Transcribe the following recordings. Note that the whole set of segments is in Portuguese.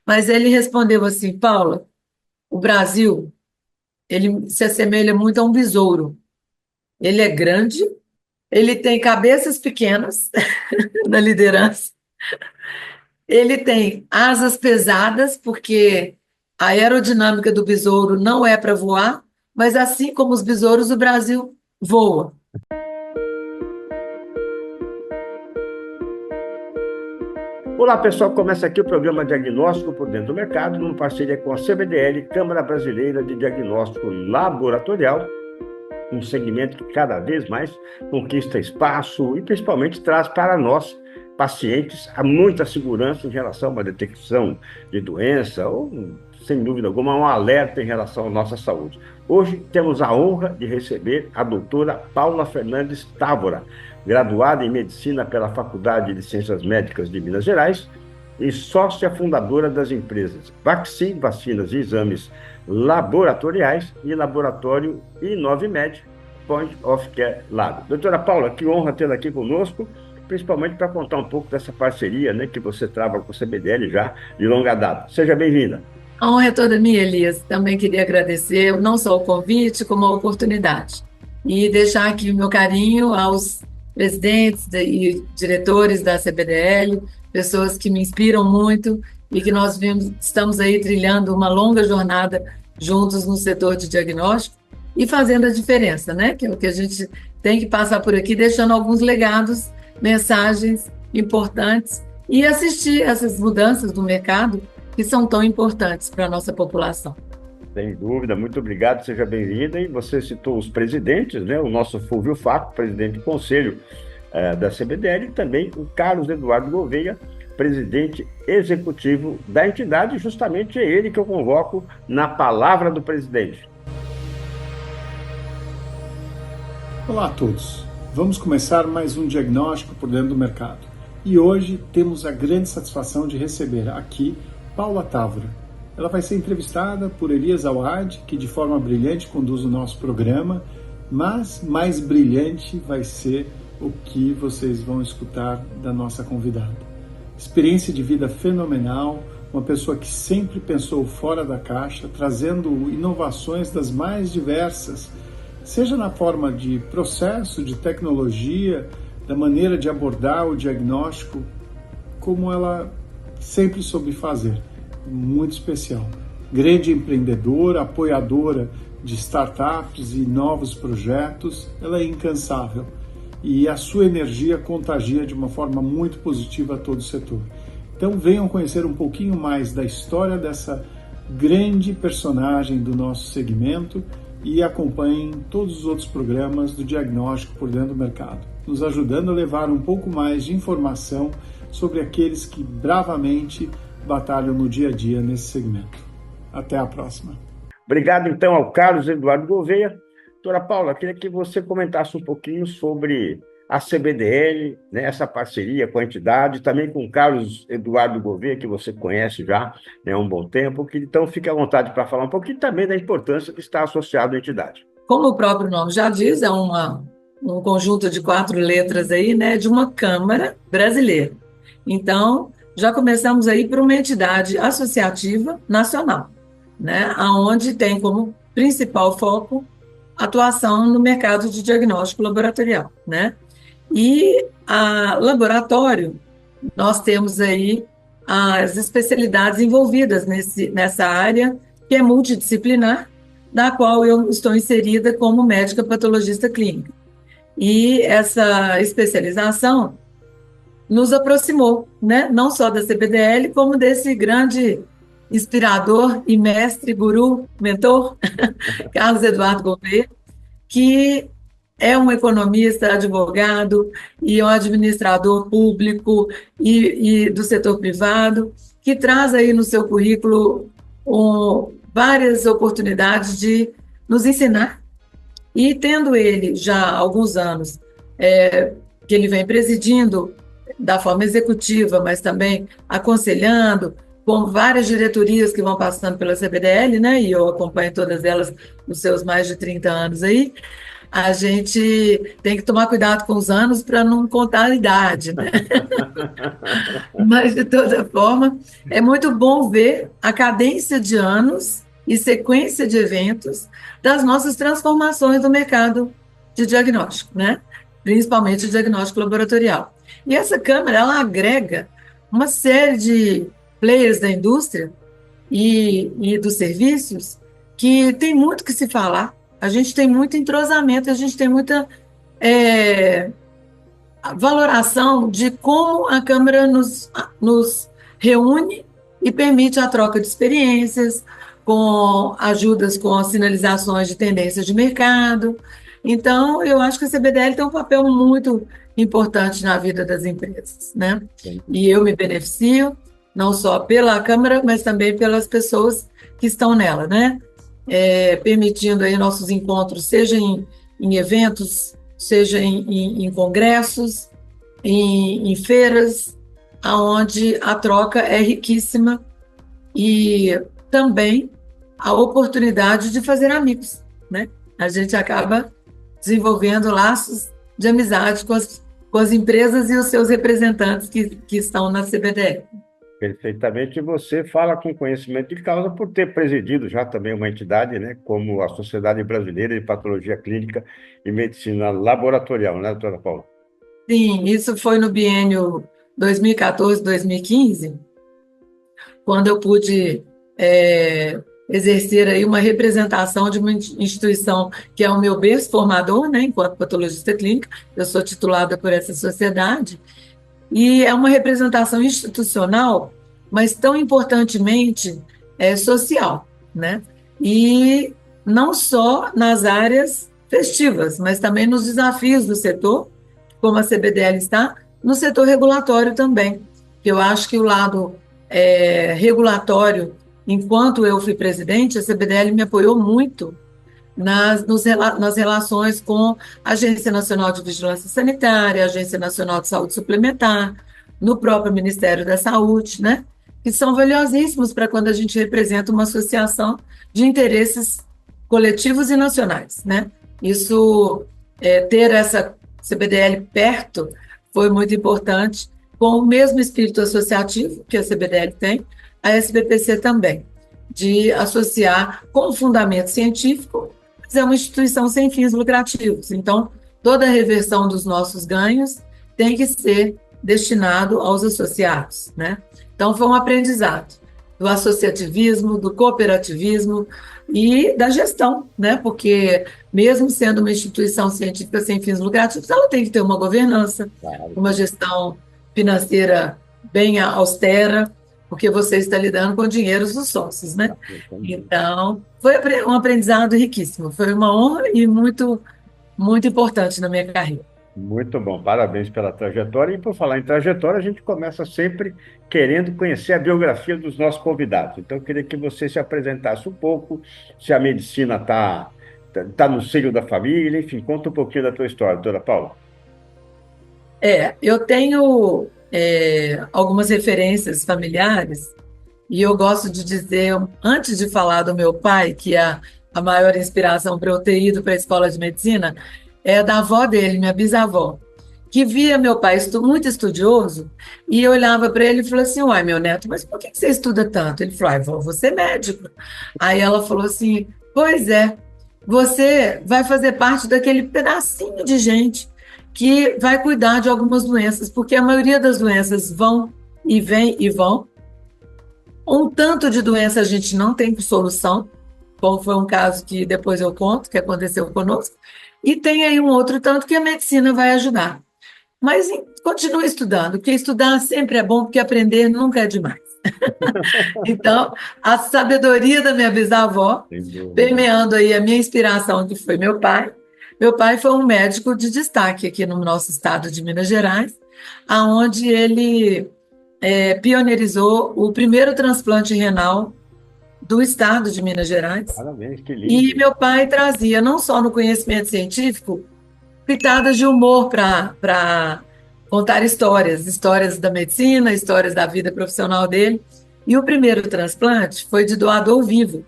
Mas ele respondeu assim, Paula, o Brasil, ele se assemelha muito a um besouro. Ele é grande, ele tem cabeças pequenas na liderança, ele tem asas pesadas, porque a aerodinâmica do besouro não é para voar, mas assim como os besouros, o Brasil voa. Olá, pessoal. Começa aqui o programa Diagnóstico por Dentro do Mercado, numa parceria com a CBDL, Câmara Brasileira de Diagnóstico Laboratorial, um segmento que cada vez mais conquista espaço e principalmente traz para nós, pacientes, muita segurança em relação a uma detecção de doença ou, sem dúvida alguma, um alerta em relação à nossa saúde. Hoje temos a honra de receber a doutora Paula Fernandes Távora, graduada em Medicina pela Faculdade de Ciências Médicas de Minas Gerais e sócia fundadora das empresas Vaccin, Vacinas e Exames Laboratoriais e Laboratório Inovimed, Point of Care Lab. Doutora Paula, que honra tê-la aqui conosco, principalmente para contar um pouco dessa parceria, né, que você trava com a CBDL já de longa data. Seja bem-vinda. A honra é toda minha, Elias. Também queria agradecer não só o convite, como a oportunidade. E deixar aqui o meu carinho aos presidentes e diretores da CBDL, pessoas que me inspiram muito e que estamos aí trilhando uma longa jornada juntos no setor de diagnóstico e fazendo a diferença, né? Que é o que a gente tem que passar por aqui, deixando alguns legados, mensagens importantes e assistir essas mudanças do mercado que são tão importantes para a nossa população. Sem dúvida, muito obrigado, seja bem-vinda. E você citou os presidentes, né? O nosso Fulvio Faco, presidente do Conselho da CBDL, e também o Carlos Eduardo Gouveia, presidente executivo da entidade. Justamente é ele que eu convoco na palavra do presidente. Olá a todos. Vamos começar mais um diagnóstico por dentro do mercado. E hoje temos a grande satisfação de receber aqui Paula Távora. Ela vai ser entrevistada por Elias Awad, que de forma brilhante conduz o nosso programa, mas mais brilhante vai ser o que vocês vão escutar da nossa convidada. Experiência de vida fenomenal, uma pessoa que sempre pensou fora da caixa, trazendo inovações das mais diversas, seja na forma de processo, de tecnologia, da maneira de abordar o diagnóstico, como ela sempre soube fazer. Muito especial. Grande empreendedora, apoiadora de startups e novos projetos, ela é incansável. E a sua energia contagia de uma forma muito positiva a todo o setor. Então venham conhecer um pouquinho mais da história dessa grande personagem do nosso segmento e acompanhem todos os outros programas do diagnóstico por dentro do mercado, nos ajudando a levar um pouco mais de informação sobre aqueles que bravamente batalham no dia a dia nesse segmento. Até a próxima. Obrigado, então, ao Carlos Eduardo Gouveia. Doutora Paula, queria que você comentasse um pouquinho sobre a CBDL, né, essa parceria com a entidade, também com o Carlos Eduardo Gouveia, que você conhece já, né, há um bom tempo, que então fique à vontade para falar um pouquinho também da importância que está associado à entidade. Como o próprio nome já diz, é um conjunto de 4 letras aí, né, de uma Câmara brasileira. Então, já começamos aí por uma entidade associativa nacional, né, onde tem como principal foco atuação no mercado de diagnóstico laboratorial, né? E a laboratório, nós temos aí as especialidades envolvidas nessa área, que é multidisciplinar, da qual eu estou inserida como médica patologista clínica. E essa especialização nos aproximou, né? Não só da CBDL, como desse grande inspirador e mestre, guru, mentor, Carlos Eduardo Gouveia, que é um economista, advogado e um administrador público e do setor privado, que traz aí no seu currículo várias oportunidades de nos ensinar. E tendo ele já há alguns anos, que ele vem presidindo da forma executiva, mas também aconselhando, com várias diretorias que vão passando pela CBDL, né? E eu acompanho todas elas nos seus mais de 30 anos aí. a gente tem que tomar cuidado com os anos para não contar a idade, né? Mas, de toda forma, é muito bom ver a cadência de anos e sequência de eventos das nossas transformações no mercado de diagnóstico, né? Principalmente o diagnóstico laboratorial. E essa câmera, ela agrega uma série de players da indústria e dos serviços que tem muito que se falar. A gente tem muito entrosamento, a gente tem muita valoração de como a Câmara nos reúne e permite a troca de experiências, com ajudas com as sinalizações de tendências de mercado. Então, eu acho que a CBDL tem um papel muito importante na vida das empresas, né? Sim. E eu me beneficio não só pela Câmara, mas também pelas pessoas que estão nela, né? Permitindo aí nossos encontros, seja em eventos, seja em congressos, em feiras, onde a troca é riquíssima e também a oportunidade de fazer amigos, né? A gente acaba desenvolvendo laços de amizade com as empresas e os seus representantes que estão na CBDL. Perfeitamente, e você fala com conhecimento de causa por ter presidido já também uma entidade, né, como a Sociedade Brasileira de Patologia Clínica e Medicina Laboratorial, né, doutora Paula? Sim, isso foi no biênio 2014-2015, quando eu pude exercer aí uma representação de uma instituição que é o meu berço formador, né, enquanto patologista clínica. Eu sou titulada por essa sociedade, e é uma representação institucional, mas tão importantemente social, né? E não só nas áreas festivas, mas também nos desafios do setor, como a CBDL está, no setor regulatório também. Eu acho que o lado regulatório, enquanto eu fui presidente, a CBDL me apoiou muito nas relações com a Agência Nacional de Vigilância Sanitária, a Agência Nacional de Saúde Suplementar, no próprio Ministério da Saúde, né? Que são valiosíssimos para quando a gente representa uma associação de interesses coletivos e nacionais, né? Isso, ter essa CBDL perto foi muito importante, com o mesmo espírito associativo que a CBDL tem, a SBPC também, de associar com fundamento científico, mas é uma instituição sem fins lucrativos. Então, toda a reversão dos nossos ganhos tem que ser destinado aos associados, né? Então, foi um aprendizado do associativismo, do cooperativismo e da gestão, né? Porque, mesmo sendo uma instituição científica sem fins lucrativos, ela tem que ter uma governança, uma gestão financeira bem austera, porque você está lidando com dinheiros dos sócios, né? Então, foi um aprendizado riquíssimo, foi uma honra e muito, muito importante na minha carreira. Muito bom, parabéns pela trajetória. E por falar em trajetória, a gente começa sempre querendo conhecer a biografia dos nossos convidados. Então, eu queria que você se apresentasse um pouco, se a medicina tá no seio da família, enfim, conta um pouquinho da tua história, doutora Paula. Eu tenho algumas referências familiares, e eu gosto de dizer, antes de falar do meu pai, que é a maior inspiração para eu ter ido para a escola de medicina, é da avó dele, minha bisavó, que via meu pai muito estudioso, e eu olhava para ele e falava assim: uai, meu neto, mas por que você estuda tanto? Ele falou: vó, você é médico. Aí ela falou assim: pois é, você vai fazer parte daquele pedacinho de gente que vai cuidar de algumas doenças, porque a maioria das doenças vão e vêm e vão. Um tanto de doença a gente não tem solução, como foi um caso que depois eu conto, que aconteceu conosco, e tem aí um outro tanto que a medicina vai ajudar. Mas continue estudando, porque estudar sempre é bom, porque aprender nunca é demais. Então, a sabedoria da minha bisavó, permeando aí a minha inspiração, que foi meu pai. Meu pai foi um médico de destaque aqui no nosso estado de Minas Gerais, onde ele pioneirizou o primeiro transplante renal do estado de Minas Gerais. Parabéns, que lindo. E meu pai trazia, não só no conhecimento científico, pitadas de humor para contar histórias da medicina, histórias da vida profissional dele. E o primeiro transplante foi de doador vivo,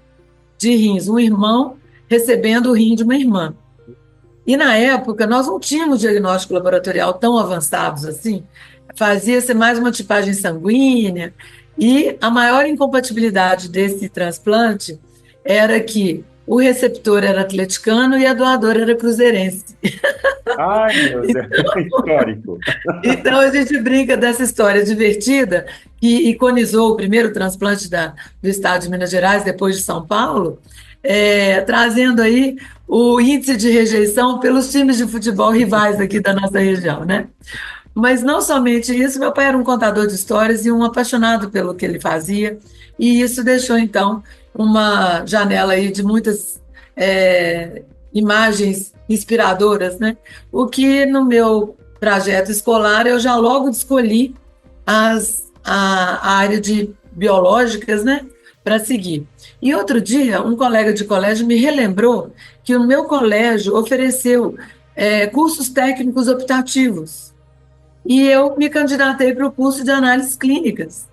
de rins, um irmão recebendo o rim de uma irmã. E na época nós não tínhamos diagnóstico laboratorial tão avançados assim, fazia-se mais uma tipagem sanguínea, e a maior incompatibilidade desse transplante era que o receptor era atleticano e a doadora era cruzeirense. Ai, meu Deus, histórico. Então a gente brinca dessa história divertida que iconizou o primeiro transplante do estado de Minas Gerais, depois de São Paulo, trazendo aí o índice de rejeição pelos times de futebol rivais aqui da nossa região, né? Mas não somente isso, meu pai era um contador de histórias e um apaixonado pelo que ele fazia, e isso deixou, então, uma janela aí de muitas imagens inspiradoras, né? O que no meu trajeto escolar eu já logo escolhi a área de biológicas, né? Para seguir. E outro dia, um colega de colégio me relembrou que o meu colégio ofereceu cursos técnicos optativos. E eu me candidatei para o curso de análises clínicas.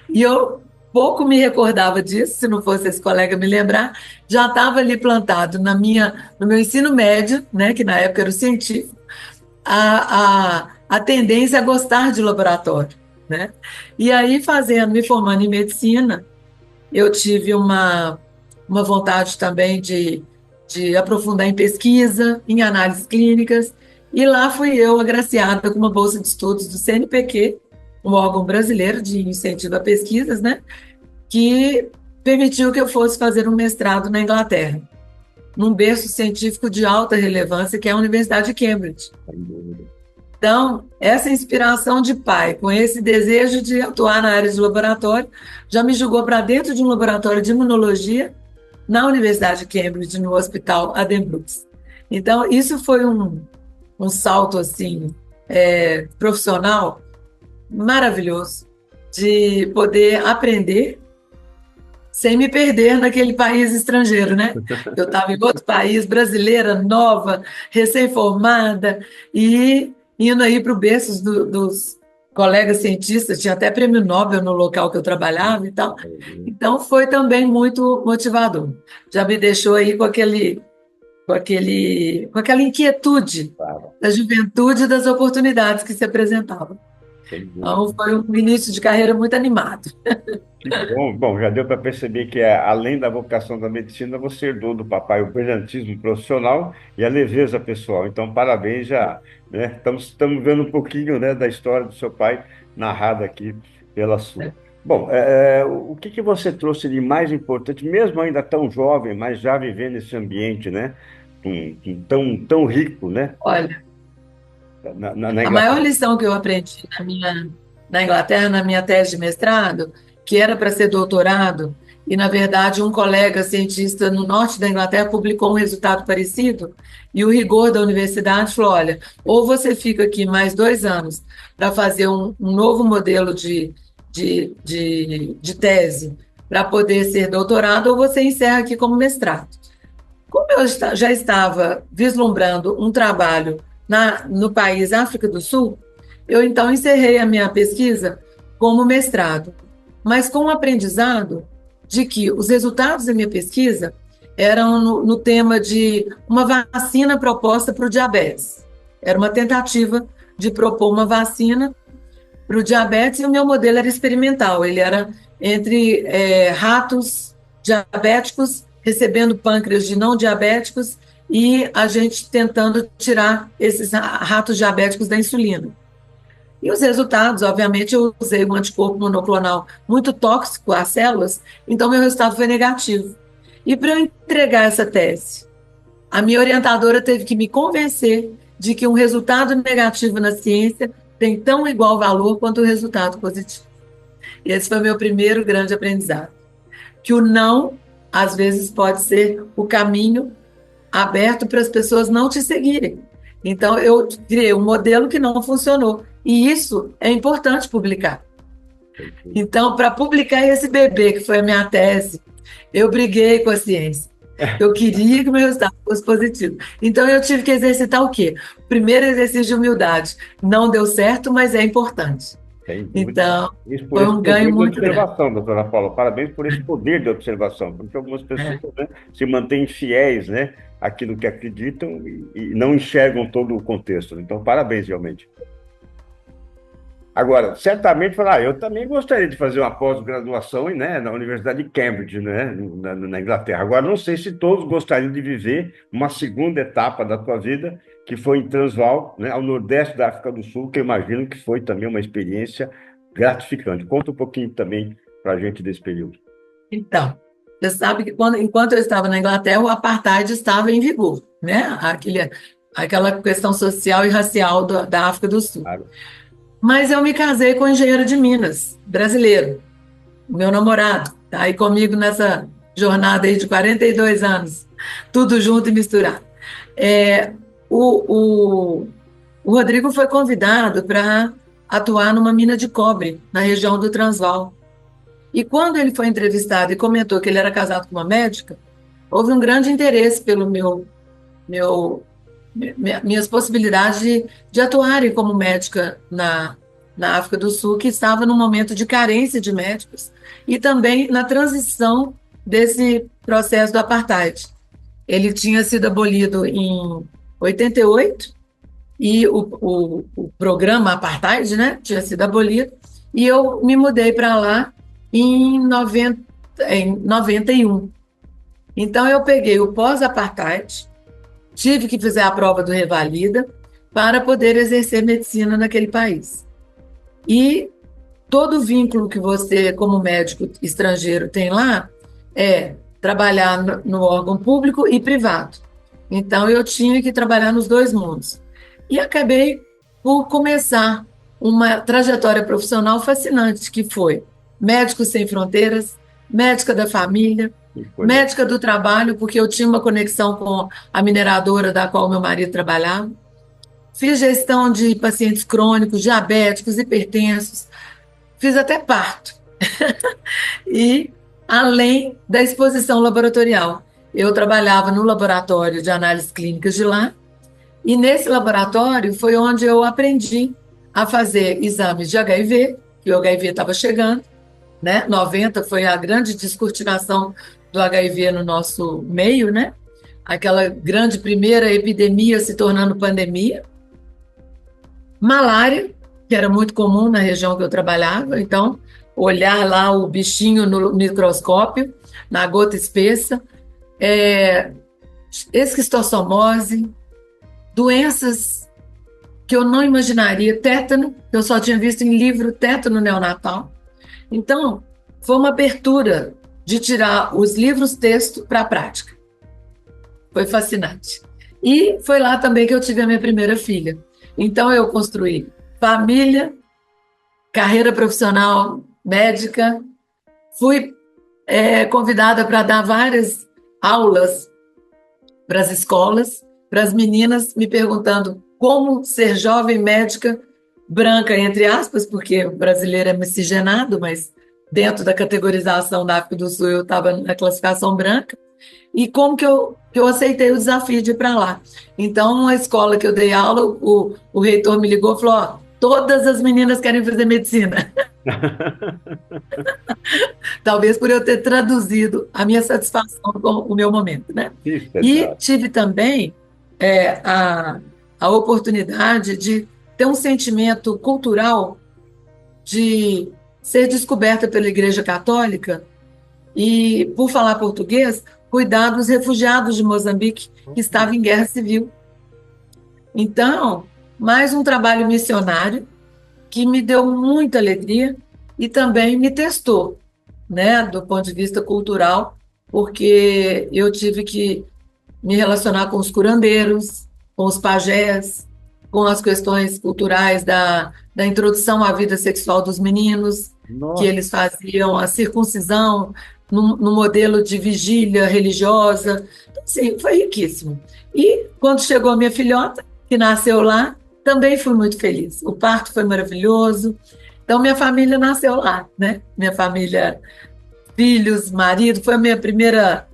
E eu pouco me recordava disso, se não fosse esse colega me lembrar, já estava ali plantado no meu ensino médio, né, que na época era o científico, a tendência a gostar de laboratório, né? E aí, me formando em medicina, eu tive uma vontade também de aprofundar em pesquisa, em análises clínicas, e lá fui eu agraciada com uma bolsa de estudos do CNPq, um órgão brasileiro de incentivo a pesquisas, né, que permitiu que eu fosse fazer um mestrado na Inglaterra, num berço científico de alta relevância, que é a Universidade de Cambridge. Então, essa inspiração de pai, com esse desejo de atuar na área de laboratório, já me jogou para dentro de um laboratório de imunologia na Universidade de Cambridge, no Hospital Addenbrooke's. Então, isso foi um salto assim profissional maravilhoso, de poder aprender sem me perder naquele país estrangeiro, né? Eu estava em outro país, brasileira, nova, recém-formada, e indo aí para o berço dos colegas cientistas, tinha até prêmio Nobel no local que eu trabalhava e tal. Então, foi também muito motivador. Já me deixou aí com aquela inquietude da juventude e das oportunidades que se apresentavam. Então, foi um início de carreira muito animado. Que bom. Bom, já deu para perceber que, além da vocação da medicina, você herdou do papai o brilhantismo profissional e a leveza pessoal. Então, parabéns já, né? Estamos vendo um pouquinho, né, da história do seu pai narrada aqui pela sua. Bom, o que você trouxe de mais importante, mesmo ainda tão jovem, mas já vivendo esse ambiente, né, tão rico, né? Olha, Na a maior Inglaterra. lição que eu aprendi na Inglaterra, na minha tese de mestrado, que era para ser doutorado, e na verdade um colega cientista no norte da Inglaterra publicou um resultado parecido, e o rigor da universidade falou: olha, ou você fica aqui mais 2 anos para fazer um novo modelo de tese para poder ser doutorado, ou você encerra aqui como mestrado. Como eu já estava vislumbrando um trabalho no país África do Sul, eu então encerrei a minha pesquisa como mestrado, mas com o aprendizado de que os resultados da minha pesquisa eram no tema de uma vacina proposta para o diabetes. Era uma tentativa de propor uma vacina para o diabetes, e o meu modelo era experimental. Ele era entre ratos diabéticos recebendo pâncreas de não diabéticos e a gente tentando tirar esses ratos diabéticos da insulina. E os resultados, obviamente, eu usei um anticorpo monoclonal muito tóxico às células, então meu resultado foi negativo. E para eu entregar essa tese, a minha orientadora teve que me convencer de que um resultado negativo na ciência tem tão igual valor quanto o resultado positivo. E esse foi o meu primeiro grande aprendizado. Que o não, às vezes, pode ser o caminho aberto para as pessoas não te seguirem. Então, eu criei um modelo que não funcionou. E isso é importante publicar. Então, para publicar esse bebê, que foi a minha tese, eu briguei com a ciência. Eu queria que o meu resultado fosse positivo. Então, eu tive que exercitar o quê? O primeiro exercício de humildade. Não deu certo, mas é importante. Sem dúvida. Então, Isso por foi esse um ganho poder de muito grande. observação, doutora Paula. Parabéns por esse poder de observação, porque algumas pessoas, É. né, se mantêm fiéis, né, àquilo que acreditam e não enxergam todo o contexto. Então, parabéns, realmente. Agora, certamente falar, eu também gostaria de fazer uma pós-graduação, né, na Universidade de Cambridge, né, na Inglaterra. Agora, não sei se todos gostariam de viver uma segunda etapa da tua vida, que foi em Transvaal, né, ao nordeste da África do Sul, que eu imagino que foi também uma experiência gratificante. Conta um pouquinho também para a gente desse período. Então, você sabe que enquanto eu estava na Inglaterra, o apartheid estava em vigor, né? Aquela questão social e racial da África do Sul. Claro. Mas eu me casei com um engenheiro de Minas, brasileiro, meu namorado, tá aí comigo nessa jornada aí de 42 anos, tudo junto e misturado. É, o, o, o Rodrigo foi convidado para atuar numa mina de cobre na região do Transvaal. E quando ele foi entrevistado e comentou que ele era casado com uma médica, houve um grande interesse pelo meu, minhas possibilidades de atuarem como médica na África do Sul, que estava num momento de carência de médicos, e também na transição desse processo do apartheid. Ele tinha sido abolido em 88, e o programa apartheid, né, tinha sido abolido, e eu me mudei para lá em 91. Então, eu peguei o pós-apartheid, tive que fazer a prova do Revalida para poder exercer medicina naquele país. E todo vínculo que você, como médico estrangeiro, tem lá é trabalhar no órgão público e privado. Então, eu tinha que trabalhar nos dois mundos. E acabei por começar uma trajetória profissional fascinante, que foi Médicos Sem Fronteiras, médica da família, médica do trabalho, porque eu tinha uma conexão com a mineradora da qual meu marido trabalhava. Fiz gestão de pacientes crônicos, diabéticos, hipertensos, fiz até parto. E além da exposição laboratorial, eu trabalhava no laboratório de análises clínicas de lá, e nesse laboratório foi onde eu aprendi a fazer exames de HIV, que o HIV estava chegando, né? 90 foi a grande descortinação do HIV no nosso meio, né? Aquela grande primeira epidemia se tornando pandemia. Malária, que era muito comum na região que eu trabalhava, então, olhar lá o bichinho no microscópio, na gota espessa, esquistossomose, doenças que eu não imaginaria, tétano, que eu só tinha visto em livro, tétano neonatal. Então, foi uma abertura de tirar os livros-texto para a prática. Foi fascinante. E foi lá também que eu tive a minha primeira filha. Então, eu construí família, carreira profissional médica, fui convidada para dar várias aulas para as escolas, para as meninas me perguntando como ser jovem médica branca, entre aspas, porque o brasileiro é miscigenado, mas dentro da categorização da África do Sul eu estava na classificação branca, e como que eu aceitei o desafio de ir para lá. Então, uma escola que eu dei aula, o reitor me ligou e falou, ó, todas as meninas querem fazer medicina. Talvez por eu ter traduzido a minha satisfação com o meu momento, né? E tive também a oportunidade de ter um sentimento cultural de ser descoberta pela Igreja Católica e, por falar português, cuidar dos refugiados de Moçambique que estavam em guerra civil. Então, mais um trabalho missionário que me deu muita alegria e também me testou, né, do ponto de vista cultural, porque eu tive que me relacionar com os curandeiros, com os pajés, com as questões culturais da introdução à vida sexual dos meninos, que eles faziam a circuncisão no modelo de vigília religiosa. Então, sim, foi riquíssimo. E quando chegou a minha filhota, que nasceu lá, também fui muito feliz. O parto foi maravilhoso. Então, minha família nasceu lá, né? Minha família, filhos, marido, foi a minha primeira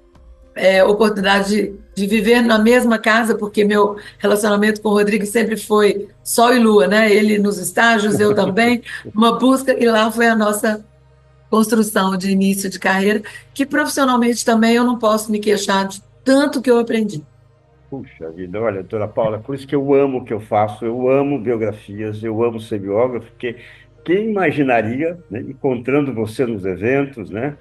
oportunidade de viver na mesma casa, porque meu relacionamento com o Rodrigo sempre foi sol e lua, né? Ele nos estágios, eu também, uma busca, e lá foi a nossa construção de início de carreira, que profissionalmente também eu não posso me queixar de tanto que eu aprendi. Puxa vida, olha, doutora Paula, por isso que eu amo o que eu faço, eu amo biografias, eu amo ser biógrafo, porque quem imaginaria, né, encontrando você nos eventos, né,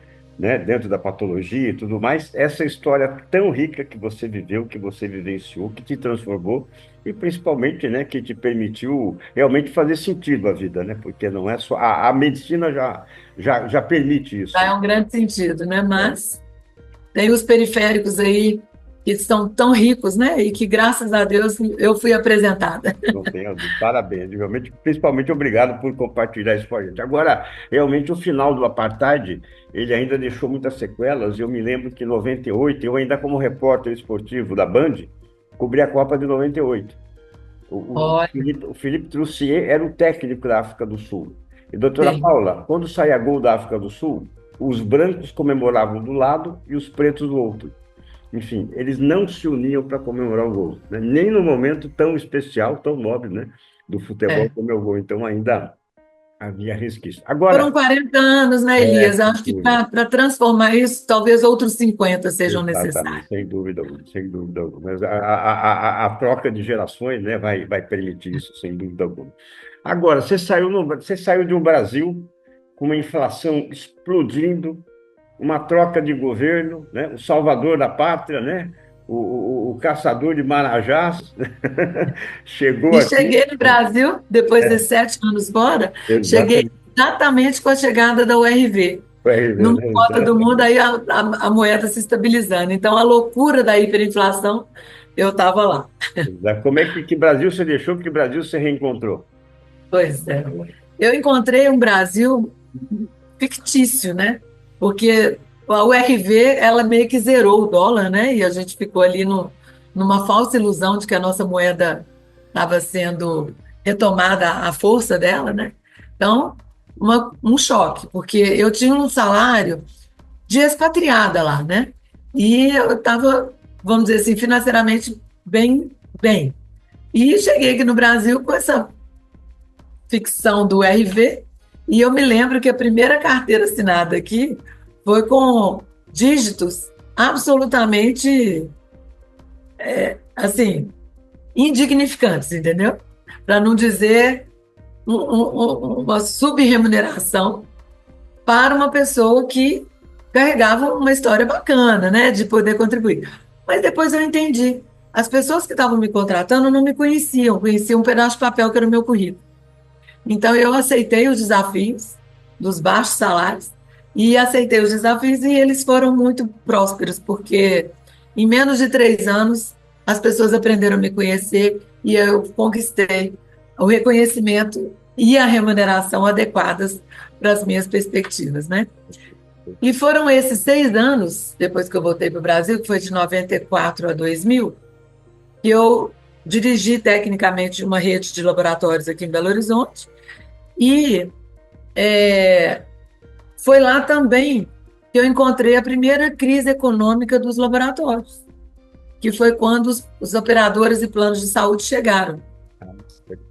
dentro da patologia e tudo mais, essa história tão rica que você viveu, que você vivenciou, que te transformou e principalmente, né, que te permitiu realmente fazer sentido a vida, né, porque não é só a medicina já permite Já isso, é um grande sentido, né? né? Mas tem os periféricos aí que são tão ricos, né? E que, graças a Deus, eu fui apresentada. Não tenho dúvida. Parabéns, realmente, principalmente obrigado por compartilhar isso com a gente. Agora, realmente, o final do apartheid, ele ainda deixou muitas sequelas. Eu me lembro que em 98, eu ainda como repórter esportivo da Band, cobri a Copa de 98. Olha, O Felipe Troussier era o técnico da África do Sul. E, doutora sim. Paula, quando saía gol da África do Sul, os brancos comemoravam do lado e os pretos do outro. Enfim, eles não se uniam para comemorar o gol, né? Nem no momento tão especial, tão nobre, né, do futebol É. como é o gol. Então ainda havia resquício. Foram Agora, 40 anos, né, Elias? sem Acho que dúvida, para transformar isso, talvez outros 50 sejam exatamente, necessários. sem dúvida alguma, sem dúvida alguma. Mas a troca de gerações, né, vai permitir isso, sem dúvida alguma. Agora, você saiu de um Brasil com uma inflação explodindo, uma troca de governo, né? O salvador da pátria, né? O caçador de marajás chegou E aqui, cheguei no Brasil, depois de é, 7 anos fora, cheguei exatamente, exatamente com a chegada da URV. para rever, Numa né? cota do mundo, Exatamente. aí a moeda se estabilizando. Então, a loucura da hiperinflação, eu estava lá. Como é que Brasil você deixou, que Brasil você reencontrou? Pois é. Eu encontrei um Brasil fictício, né? Porque a URV, ela meio que zerou o dólar, né? E a gente ficou ali numa falsa ilusão de que a nossa moeda estava sendo retomada a força dela, né? Então, um choque, porque eu tinha um salário de expatriada lá, né? E eu estava, vamos dizer assim, financeiramente bem. E cheguei aqui no Brasil com essa ficção do RV, e eu me lembro que a primeira carteira assinada aqui foi com dígitos absolutamente, assim, indignificantes, entendeu? Para não dizer uma subremuneração para uma pessoa que carregava uma história bacana, né, de poder contribuir. Mas depois eu entendi. As pessoas que estavam me contratando não me conheciam um pedaço de papel que era o meu currículo. Então, eu aceitei os desafios dos baixos salários e aceitei os desafios e eles foram muito prósperos, porque em menos de 3 anos as pessoas aprenderam a me conhecer e eu conquistei o reconhecimento e a remuneração adequadas para as minhas perspectivas, né? E foram esses 6 anos, depois que eu voltei para o Brasil, que foi de 94 a 2000, que eu dirigi tecnicamente uma rede de laboratórios aqui em Belo Horizonte. E foi lá também que eu encontrei a primeira crise econômica dos laboratórios, que foi quando os operadores e planos de saúde chegaram.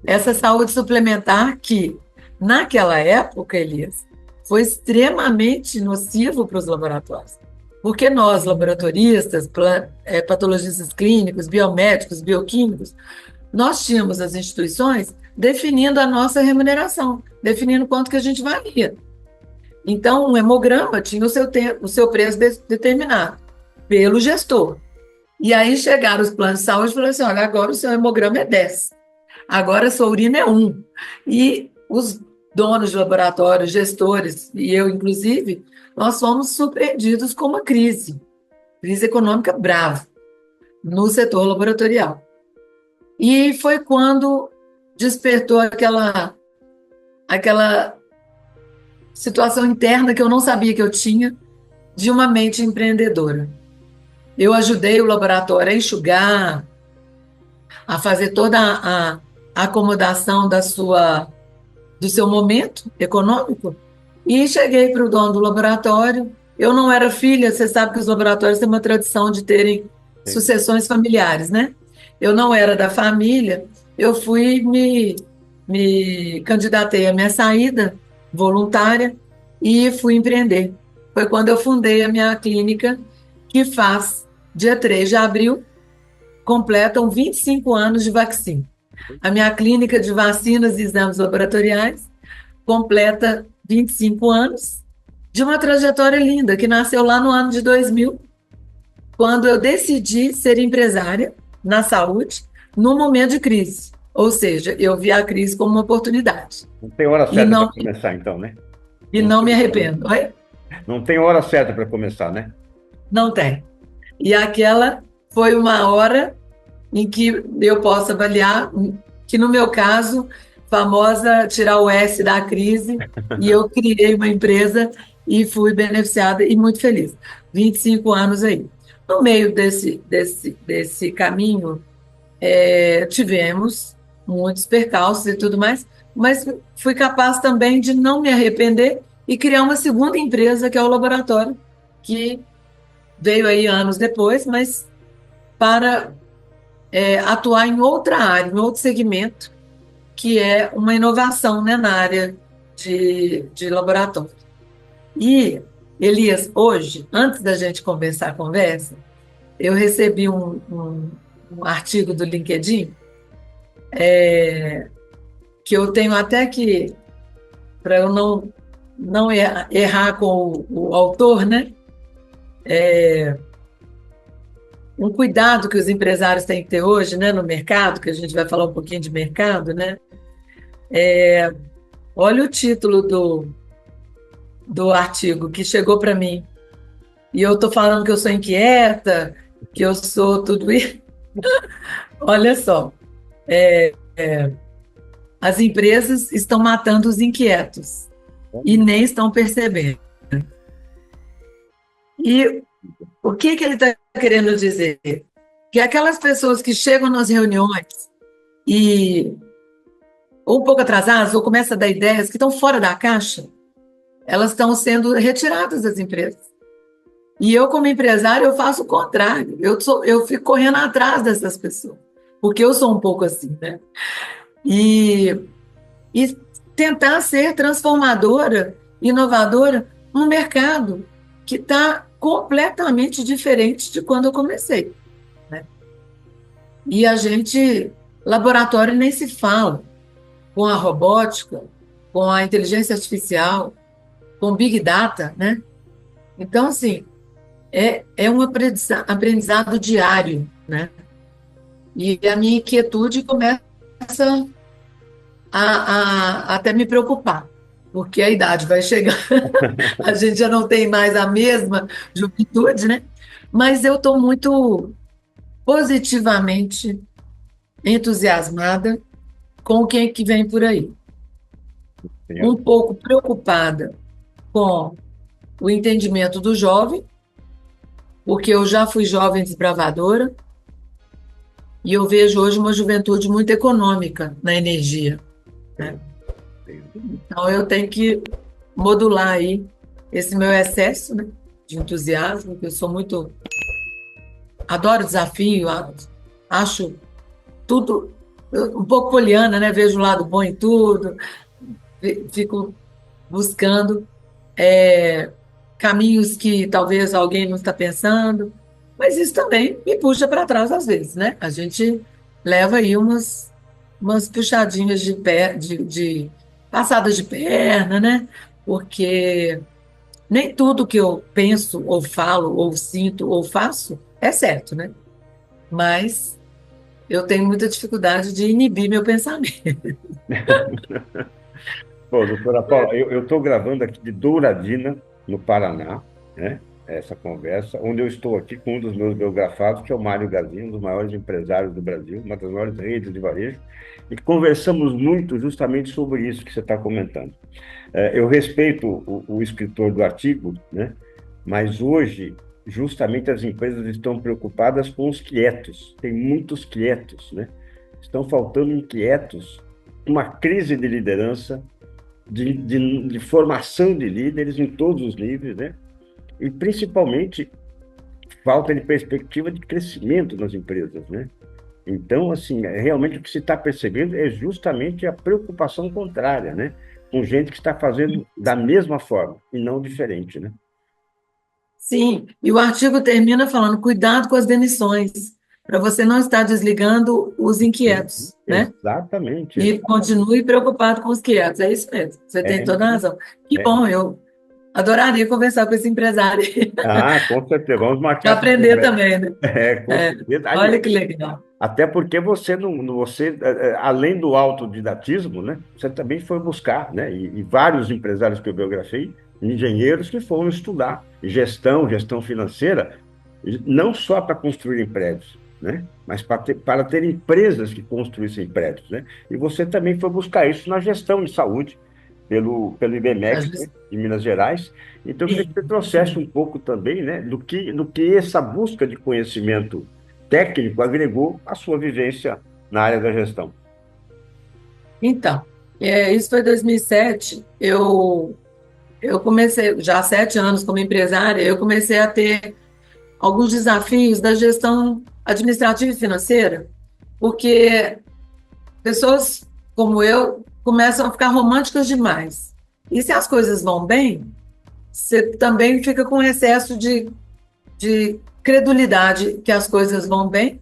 Essa saúde suplementar que, naquela época, Elias, foi extremamente nocivo para os laboratórios. Porque nós, laboratoristas, patologistas clínicos, biomédicos, bioquímicos, nós tínhamos as instituições definindo a nossa remuneração, definindo quanto que a gente valia. Então, um hemograma tinha o seu preço determinado pelo gestor. E aí chegaram os planos de saúde e falaram assim: olha, agora o seu hemograma é 10, agora a sua urina é 1. E os donos de laboratório, gestores, e eu, inclusive, nós fomos surpreendidos com uma crise econômica brava no setor laboratorial. E foi quando despertou aquela situação interna que eu não sabia que eu tinha de uma mente empreendedora. Eu ajudei o laboratório a enxugar, a fazer toda a acomodação do seu momento econômico, e cheguei para o dono do laboratório. Eu não era filha, você sabe que os laboratórios têm uma tradição de terem Sim. sucessões familiares, né? Eu não era da família, eu fui me candidatei à minha saída voluntária e fui empreender. Foi quando eu fundei a minha clínica, que faz, dia 3 de abril, completam 25 anos de vacina. A minha clínica de vacinas e exames laboratoriais completa 25 anos de uma trajetória linda, que nasceu lá no ano de 2000, quando eu decidi ser empresária na saúde, num momento de crise. Ou seja, eu vi a crise como uma oportunidade. Não tem hora E certa para não, começar, então, né? e Não não me tem, arrependo. Oi? não tem hora certa para começar, né? Não tem. E aquela foi uma hora em que eu posso avaliar que, no meu caso, famosa tirar o S da crise, e eu criei uma empresa e fui beneficiada e muito feliz. 25 anos aí. No meio desse caminho, tivemos muitos percalços e tudo mais, mas fui capaz também de não me arrepender e criar uma segunda empresa, que é o laboratório, que veio aí anos depois, mas para atuar em outra área, em outro segmento, que é uma inovação, né, na área de laboratório. E, Elias, hoje, antes da gente começar a conversa, eu recebi um artigo do LinkedIn, que eu tenho até que, para eu não errar com o autor, né? Um cuidado que os empresários têm que ter hoje, né, no mercado, que a gente vai falar um pouquinho de mercado, né? Olha o título do artigo que chegou para mim. E eu estou falando que eu sou inquieta, que eu sou tudo isso. Olha só, as empresas estão matando os inquietos e nem estão percebendo. E o que ele está querendo dizer? Que aquelas pessoas que chegam nas reuniões e ou um pouco atrasadas, ou começam a dar ideias que estão fora da caixa, elas estão sendo retiradas das empresas. E eu, como empresário, eu faço o contrário. Eu fico correndo atrás dessas pessoas, porque eu sou um pouco assim, né? E tentar ser transformadora, inovadora, num mercado que está completamente diferente de quando eu comecei, né? E a gente, laboratório nem se fala, com a robótica, com a inteligência artificial, com Big Data, né? Então, assim, é um aprendizado diário, né? E a minha inquietude começa a até me preocupar, porque a idade vai chegar, a gente já não tem mais a mesma juventude, né? Mas eu estou muito positivamente entusiasmada com o que vem por aí. Um pouco preocupada com o entendimento do jovem, porque eu já fui jovem desbravadora e eu vejo hoje uma juventude muito econômica na energia, né? Então eu tenho que modular aí esse meu excesso, né, de entusiasmo, que eu sou muito, adoro desafio, acho tudo um pouco poliana, né? Vejo o lado bom em tudo, fico buscando caminhos que talvez alguém não está pensando, mas isso também me puxa para trás às vezes, né? A gente leva aí umas puxadinhas de pé, de passadas de perna, né? Porque nem tudo que eu penso, ou falo, ou sinto, ou faço é certo, né? Mas eu tenho muita dificuldade de inibir meu pensamento. Bom, doutora Paula, eu estou gravando aqui de Douradina, no Paraná, né? Essa conversa, onde eu estou aqui com um dos meus biografados, que é o Mário Gazin, um dos maiores empresários do Brasil, uma das maiores redes de varejo, e conversamos muito justamente sobre isso que você está comentando. Eu respeito o escritor do artigo, né? Mas hoje, justamente, as empresas estão preocupadas com os quietos. Tem muitos quietos, né? Estão faltando inquietos, uma crise de liderança, de formação de líderes em todos os níveis, né? e principalmente falta de perspectiva de crescimento nas empresas, né? Então, assim, realmente o que se está percebendo é justamente a preocupação contrária, né? Com gente que está fazendo da mesma forma e não diferente, né? Sim, e o artigo termina falando: cuidado com as demissões, para você não estar desligando os inquietos, né? Exatamente. E continue preocupado com os quietos. É isso mesmo, você tem É, toda a razão. Que é. bom, eu adoraria conversar com esse empresário Com certeza. Vamos para marcar essa aprender conversa. também, né? Com É, certeza. olha que legal. Até porque você além do autodidatismo, né, você também foi buscar, né, e vários empresários que eu biografei, engenheiros que foram estudar gestão financeira, não só para construírem prédios, né, mas para ter empresas que construíssem prédios, né, e você também foi buscar isso na gestão de saúde, pelo IBMEC, né, de Minas Gerais. Então, eu queria que Sim, você trouxesse sim. um pouco também, né, do que essa busca de conhecimento técnico agregou à sua vivência na área da gestão. Então, isso foi 2007. Eu comecei, já há 7 anos como empresária, eu comecei a ter alguns desafios da gestão administrativa e financeira, porque pessoas como eu começam a ficar românticas demais. E se as coisas vão bem, você também fica com excesso de credulidade que as coisas vão bem,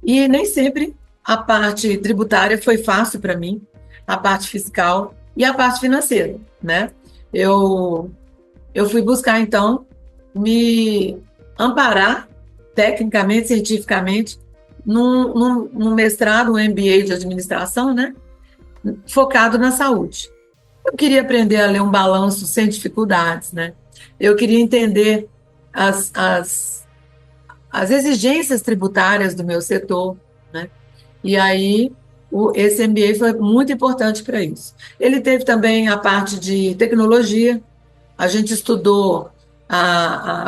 e nem sempre a parte tributária foi fácil para mim, a parte fiscal e a parte financeira, né? Eu, eu fui buscar, então, me amparar tecnicamente, cientificamente, num mestrado, um MBA de administração, né? Focado na saúde. Eu queria aprender a ler um balanço sem dificuldades, né? Eu queria entender as, as, as exigências tributárias do meu setor, né? E aí, esse MBA foi muito importante para isso. Ele teve também a parte de tecnologia. A gente estudou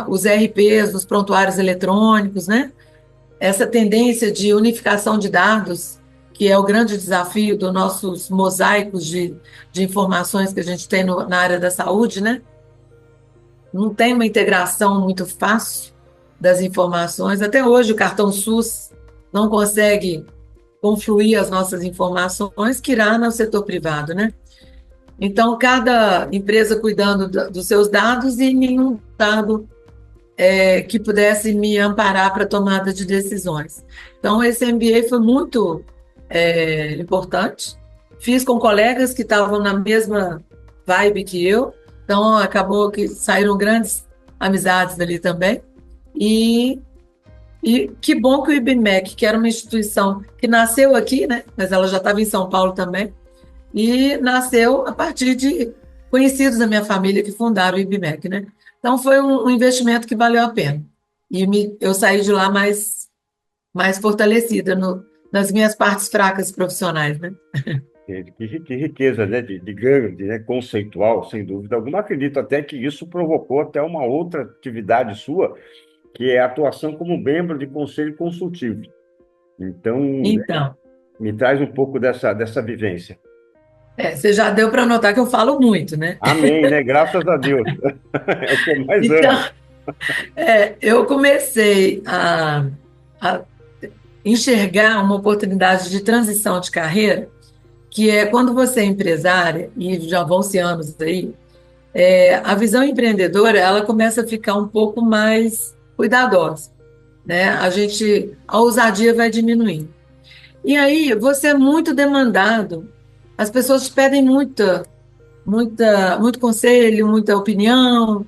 os RPs, os prontuários eletrônicos, né? Essa tendência de unificação de dados, que é o grande desafio dos nossos mosaicos de informações que a gente tem na área da saúde, né? Não tem uma integração muito fácil das informações. Até hoje, o cartão SUS não consegue confluir as nossas informações, que irá no setor privado, né? Então, cada empresa cuidando dos seus dados e nenhum dado que pudesse me amparar para a tomada de decisões. Então, esse MBA foi muito importante. Fiz com colegas que estavam na mesma vibe que eu, então acabou que saíram grandes amizades dali também. E que bom que o IBMEC, que era uma instituição que nasceu aqui, né, mas ela já estava em São Paulo também, e nasceu a partir de conhecidos da minha família que fundaram o IBMEC, né? Então, foi um investimento que valeu a pena. E eu saí de lá mais fortalecida nas minhas partes fracas profissionais, né? Que riqueza, né, de ganho, né, conceitual, sem dúvida alguma. Acredito até que isso provocou até uma outra atividade sua, que é a atuação como membro de conselho consultivo. Então, Então, me traz um pouco dessa vivência. você já deu para notar que eu falo muito, né? Amém, né? Graças a Deus. É o que eu mais Então, amo. eu comecei a enxergar uma oportunidade de transição de carreira, que é quando você é empresária, e já vão-se anos aí, a visão empreendedora ela começa a ficar um pouco mais cuidadosa, né? A ousadia vai diminuindo. E aí você é muito demandado, as pessoas te pedem muito conselho, muita opinião,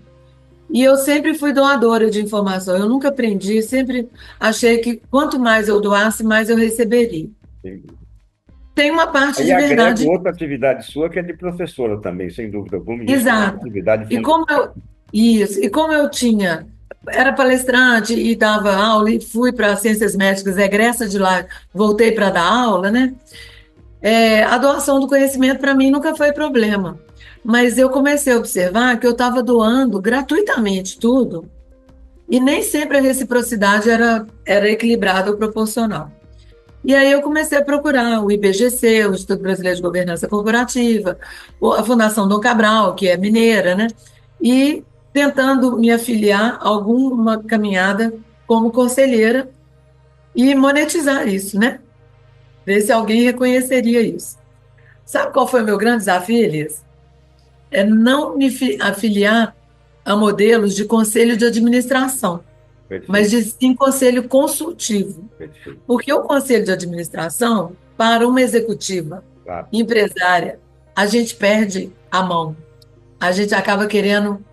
e eu sempre fui doadora de informação, eu nunca aprendi, sempre achei que quanto mais eu doasse, mais eu receberia. Tem uma parte Aí de agrego verdade. outra atividade sua, que é de professora também, sem dúvida alguma, e isso é uma Exato. atividade E fundamental. como eu era palestrante e dava aula e fui para ciências médicas, egressa de lá, voltei para dar aula, né? A doação do conhecimento para mim nunca foi problema. Mas eu comecei a observar que eu estava doando gratuitamente tudo e nem sempre a reciprocidade era equilibrada ou proporcional. E aí eu comecei a procurar o IBGC, o Instituto Brasileiro de Governança Corporativa, a Fundação Dom Cabral, que é mineira, né? E tentando me afiliar a alguma caminhada como conselheira e monetizar isso, né? Ver se alguém reconheceria isso. Sabe qual foi o meu grande desafio, Elias? É não me afiliar a modelos de conselho de administração, mas Perfeito, de sim conselho consultivo. perfeito. Porque o conselho de administração, para uma executiva Claro, empresária, a gente perde a mão. A gente acaba querendo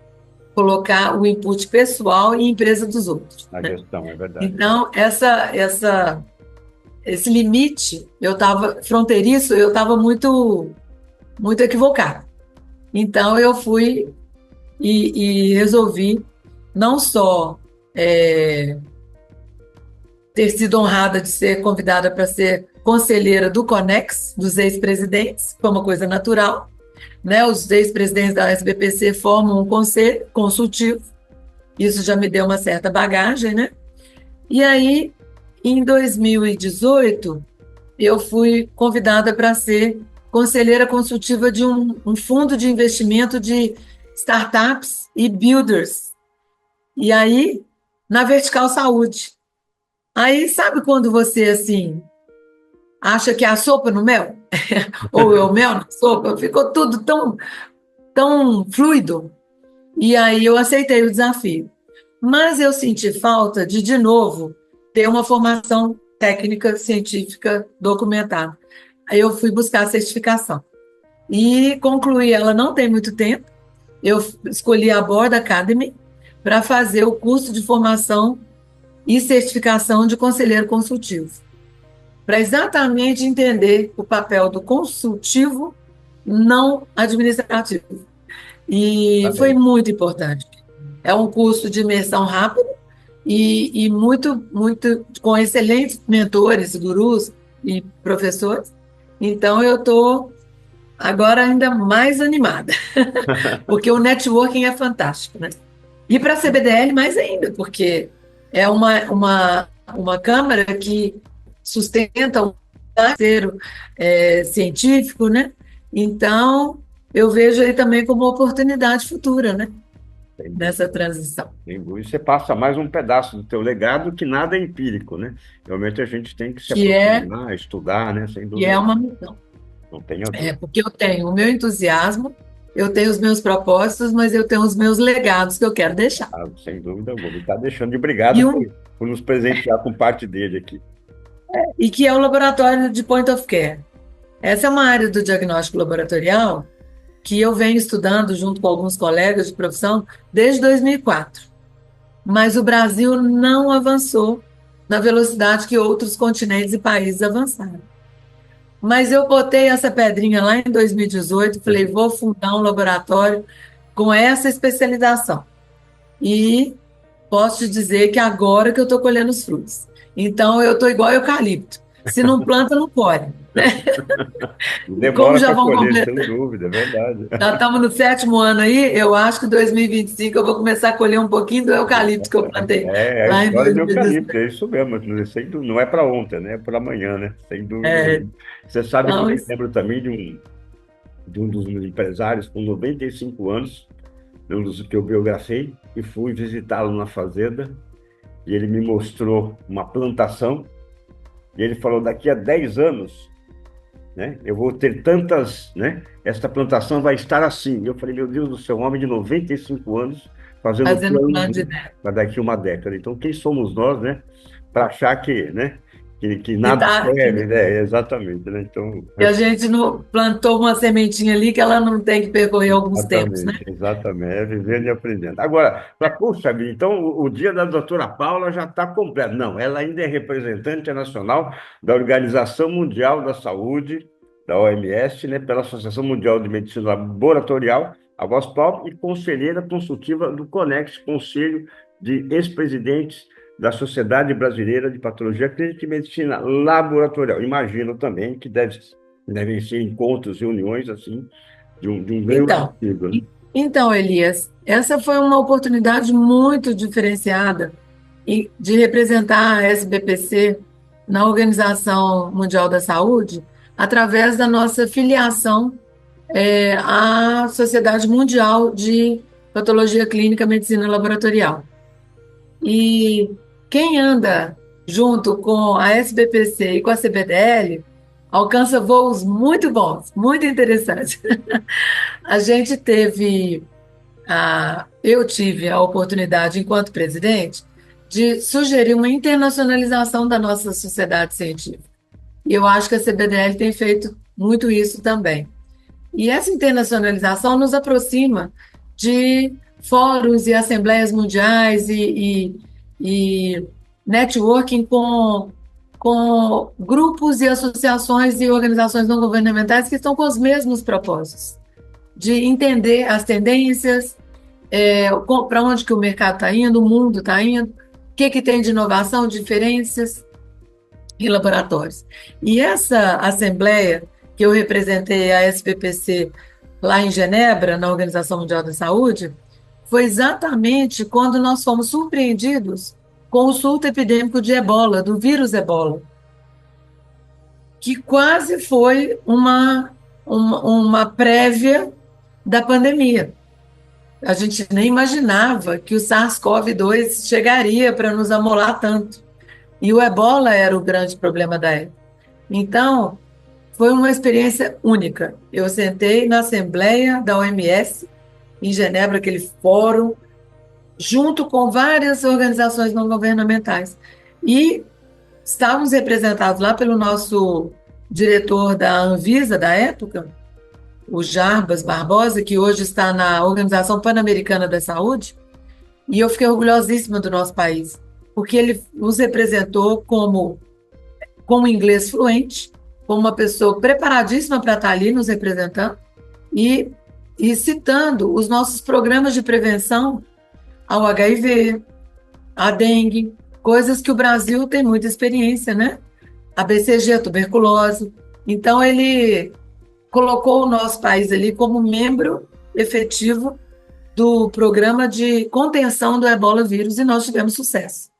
colocar o input pessoal e empresa dos outros, na né? gestão, é verdade. Então, esse limite, eu estava fronteiriço, eu estava muito equivocada. Então, eu fui e resolvi não só ter sido honrada de ser convidada para ser conselheira do Conex, dos ex-presidentes, foi uma coisa natural, né? Os ex-presidentes da SBPC formam um conselho consultivo, isso já me deu uma certa bagagem, né? E aí, em 2018, eu fui convidada para ser conselheira consultiva de um fundo de investimento de startups e builders. E aí, na Vertical Saúde. Aí, sabe quando você, assim, acha que é a sopa no mel? Ou é o mel na sopa? Ficou tudo tão fluido. E aí eu aceitei o desafio. Mas eu senti falta de novo, ter uma formação técnica, científica, documentada. Aí eu fui buscar a certificação. E concluí ela não tem muito tempo. Eu escolhi a Board Academy para fazer o curso de formação e certificação de conselheiro consultivo, para exatamente entender o papel do consultivo não administrativo. E Tá foi bem. muito importante. É um curso de imersão rápida e muito com excelentes mentores, gurus e professores. Então eu estou agora ainda mais animada, porque o networking é fantástico, né? E para a CBDL mais ainda, porque é uma câmara que sustenta um parceiro científico, né? Então, eu vejo aí também como uma oportunidade futura, né? Sem Nessa dúvida. transição. Sem dúvida. Você passa mais um pedaço do teu legado que nada é empírico, né? Realmente a gente tem que se Que é, aprofundar, estudar, né? Sem que é dúvida. uma missão. Não tenha dúvida. Porque eu tenho o meu entusiasmo, eu tenho os meus propósitos, mas eu tenho os meus legados que eu quero deixar. Ah, sem dúvida alguma. Ele está deixando de E, obrigado um, por nos presentear com parte dele aqui. e que é o laboratório de Point of Care. Essa é uma área do diagnóstico laboratorial que eu venho estudando junto com alguns colegas de profissão desde 2004. Mas o Brasil não avançou na velocidade que outros continentes e países avançaram. Mas eu botei essa pedrinha lá em 2018, falei, vou fundar um laboratório com essa especialização. E posso te dizer que agora que eu estou colhendo os frutos. Então, eu estou igual eucalipto. Se não planta, não colhe. E como Demora já para vão colher, completar, sem dúvida, é verdade. já estamos no 7º ano aí, eu acho que em 2025 eu vou começar a colher um pouquinho do eucalipto que eu plantei É a lá em história do 2018. eucalipto, é isso mesmo. Sem dúvida, não é para ontem, né? É para amanhã, né? Sem dúvida É, alguma. Você sabe que eu então, me lembro também de um dos meus empresários com 95 anos, um dos que eu biografei, e fui visitá-lo na fazenda, e ele me mostrou uma plantação, e ele falou, daqui a 10 anos, né, eu vou ter tantas, né, esta plantação vai estar assim. Eu falei, meu Deus do céu, um homem de 95 anos fazendo fazendo um plano planos, de né, ideia. para daqui uma década. Então, quem somos nós, né, para achar que, né, que Que, nada tá, serve, né? Exatamente, né? Então, que a gente não plantou uma sementinha ali que ela não tem que percorrer alguns tempos, né? exatamente, exatamente, é vivendo e aprendendo. Agora, puxa vida, então o dia da doutora Paula já está completo. Não, ela ainda é representante nacional da Organização Mundial da Saúde, da OMS, né, pela Associação Mundial de Medicina Laboratorial, a VOSPAL, e conselheira consultiva do CONEX, Conselho de Ex-Presidentes da Sociedade Brasileira de Patologia Clínica e Medicina Laboratorial. Imagino também que devem ser encontros, reuniões, assim, de um grande Então, nível, né? então, Elias, essa foi uma oportunidade muito diferenciada de representar a SBPC na Organização Mundial da Saúde através da nossa filiação à Sociedade Mundial de Patologia Clínica, Medicina Laboratorial. E quem anda junto com a SBPC e com a CBDL alcança voos muito bons, muito interessantes. A gente teve, eu tive a oportunidade, enquanto presidente, de sugerir uma internacionalização da nossa sociedade científica. E eu acho que a CBDL tem feito muito isso também. E essa internacionalização nos aproxima de fóruns e assembleias mundiais e networking com grupos e associações e organizações não governamentais que estão com os mesmos propósitos, de entender as tendências, para onde que o mercado está indo, o mundo está indo, o que tem de inovação, diferenças e laboratórios. E essa assembleia que eu representei a SBPC lá em Genebra, na Organização Mundial da Saúde, foi exatamente quando nós fomos surpreendidos com o surto epidêmico de ebola, do vírus ebola, que quase foi uma prévia da pandemia. A gente nem imaginava que o SARS-CoV-2 chegaria para nos amolar tanto. E o ebola era o grande problema da época. Então, foi uma experiência única. Eu sentei na Assembleia da OMS, em Genebra, aquele fórum, junto com várias organizações não governamentais. E estávamos representados lá pelo nosso diretor da Anvisa, da época, o Jarbas Barbosa, que hoje está na Organização Pan-Americana da Saúde, e eu fiquei orgulhosíssima do nosso país, porque ele nos representou como inglês fluente, como uma pessoa preparadíssima para estar ali nos representando, e citando os nossos programas de prevenção ao HIV, à dengue, coisas que o Brasil tem muita experiência, né? A BCG, a tuberculose. Então, ele colocou o nosso país ali como membro efetivo do programa de contenção do ebola vírus e nós tivemos sucesso.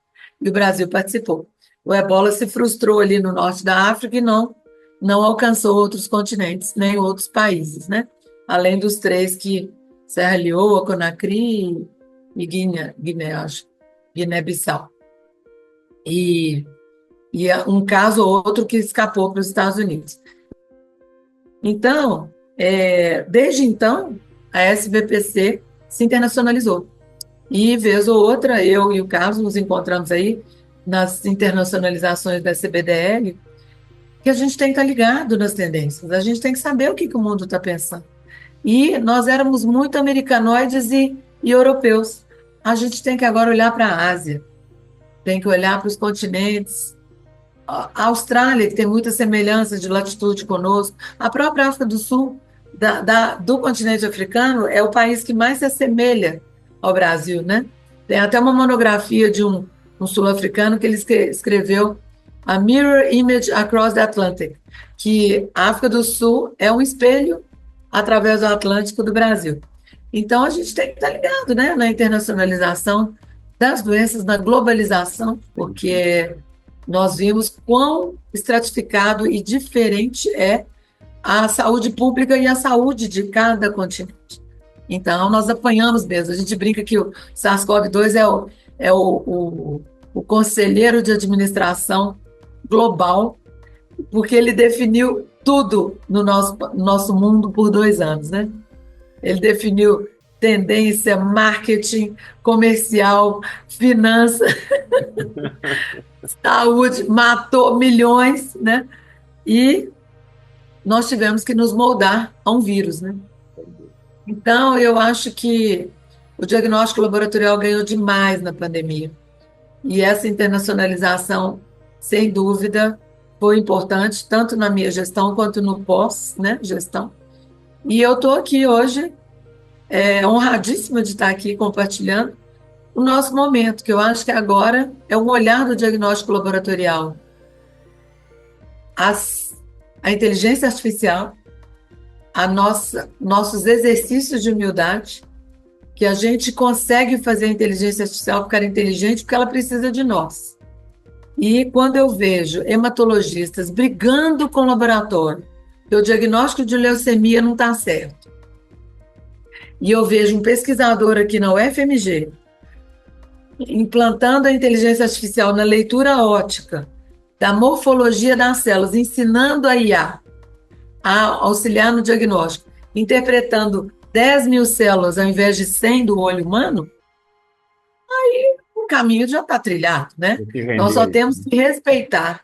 E o Brasil participou. O ebola se frustrou ali no norte da África e não alcançou outros continentes, nem outros países, né? Além dos 3 que Serra Leoa, Conakry e Guiné-Bissau. E um caso ou outro que escapou para os Estados Unidos. Então, desde então, a SBPC se internacionalizou. E, vez ou outra, eu e o Carlos nos encontramos aí nas internacionalizações da CBDL, que a gente tem que estar ligado nas tendências, a gente tem que saber o que o mundo está pensando. E nós éramos muito americanoides e europeus. A gente tem que agora olhar para a Ásia, tem que olhar para os continentes. A Austrália, que tem muitas semelhanças de latitude conosco, a própria África do Sul, do continente africano, é o país que mais se assemelha ao Brasil, né? Tem até uma monografia de um sul-africano que ele escreveu A Mirror Image Across the Atlantic, que a África do Sul é um espelho através do Atlântico do Brasil. Então, a gente tem que estar ligado, né, na internacionalização das doenças, na globalização, porque nós vimos quão estratificado e diferente é a saúde pública e a saúde de cada continente. Então, nós apanhamos mesmo. A gente brinca que o SARS-CoV-2 é o conselheiro de administração global, porque ele definiu tudo no nosso mundo por 2 anos, né? Ele definiu tendência, marketing, comercial, finança, saúde, matou milhões, né? E nós tivemos que nos moldar a um vírus, né? Então, eu acho que o diagnóstico laboratorial ganhou demais na pandemia. E essa internacionalização, sem dúvida, foi importante, tanto na minha gestão quanto no pós, né, gestão. E eu estou aqui hoje, honradíssima de estar aqui compartilhando o nosso momento, que eu acho que agora é um olhar do diagnóstico laboratorial. A inteligência artificial, nossos exercícios de humildade, que a gente consegue fazer a inteligência artificial ficar inteligente porque ela precisa de nós. E quando eu vejo hematologistas brigando com o laboratório, que o diagnóstico de leucemia não está certo, E eu vejo um pesquisador aqui na UFMG implantando a inteligência artificial na leitura óptica da morfologia das células, ensinando a IA a auxiliar no diagnóstico, interpretando 10 mil células ao invés de 100 do olho humano, o caminho já está trilhado, né? Nós só temos que respeitar